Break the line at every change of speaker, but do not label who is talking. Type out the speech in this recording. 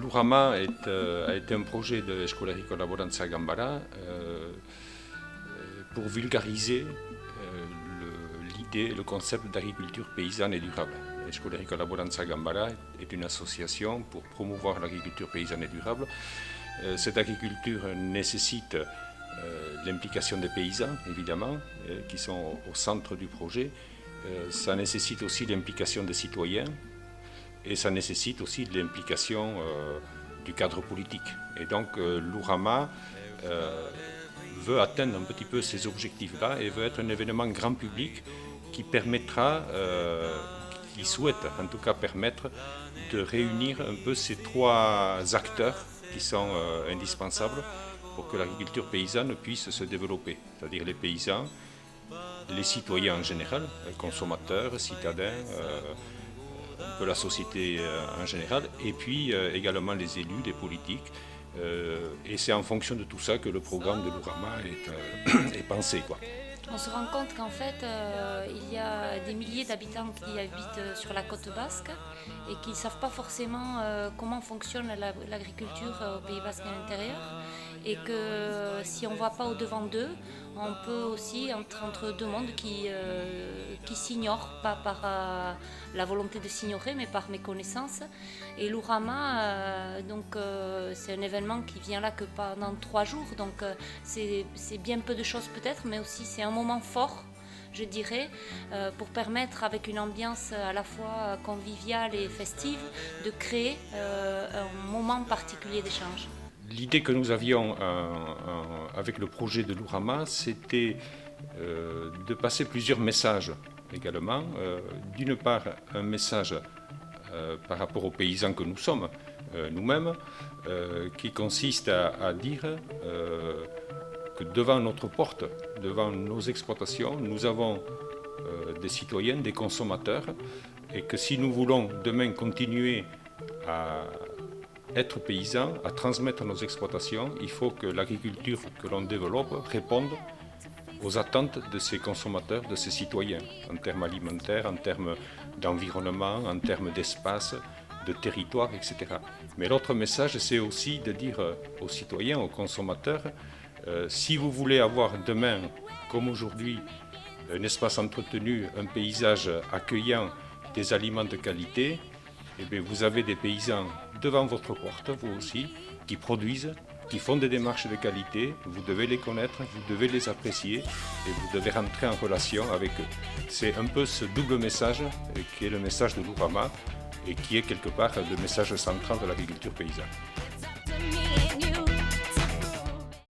l'Urama a été un projet de Eskola Collaboranza Gambara pour vulgariser l'idée, le concept d'agriculture paysanne et durable. Eskola Collaboranza Gambara est une association pour promouvoir l'agriculture paysanne et durable. Cette agriculture nécessite l'implication des paysans, évidemment, qui sont au centre du projet. Ça nécessite aussi l'implication des citoyens et ça nécessite aussi l'implication du cadre politique. Et donc l'Urama veut atteindre un petit peu ces objectifs-là et veut être un événement grand public qui permettra, qui souhaite en tout cas permettre de réunir un peu ces trois acteurs qui sont indispensables pour que l'agriculture paysanne puisse se développer, c'est-à-dire les paysans, les citoyens en général, consommateurs, citadins, un peu la société en général, et puis également les élus, les politiques. Et c'est en fonction de tout ça que le programme de l'Urama est pensé, quoi.
On se rend compte qu'en fait, il y a des milliers d'habitants qui habitent sur la côte basque et qui ne savent pas forcément comment fonctionne l'agriculture au Pays basque à l'intérieur. Et que si on ne va pas au-devant d'eux, on peut aussi être entre deux mondes qui s'ignorent, pas par la volonté de s'ignorer, mais par méconnaissance. Et l'Urama, c'est un événement qui vient là que pendant 3 jours, donc c'est bien peu de choses peut-être, mais aussi c'est un moment fort, je dirais, pour permettre avec une ambiance à la fois conviviale et festive de créer un moment particulier d'échange.
L'idée que nous avions avec le projet de l'Urama, c'était de passer plusieurs messages également. D'une part, un message par rapport aux paysans que nous sommes, nous-mêmes, qui consiste à dire que devant notre porte, devant nos exploitations, nous avons des citoyens, des consommateurs, et que si nous voulons demain continuer à être paysans, à transmettre nos exploitations, il faut que l'agriculture que l'on développe réponde aux attentes de ces consommateurs, de ces citoyens, en termes alimentaires, en termes d'environnement, en termes d'espace, de territoire, etc. Mais l'autre message, c'est aussi de dire aux citoyens, aux consommateurs, si vous voulez avoir demain, comme aujourd'hui, un espace entretenu, un paysage accueillant, des aliments de qualité, eh bien, vous avez des paysans devant votre porte, vous aussi, qui produisent, qui font des démarches de qualité. Vous devez les connaître, vous devez les apprécier et vous devez rentrer en relation avec eux. C'est un peu ce double message qui est le message de l'Urama et qui est quelque part le message central de l'agriculture paysanne.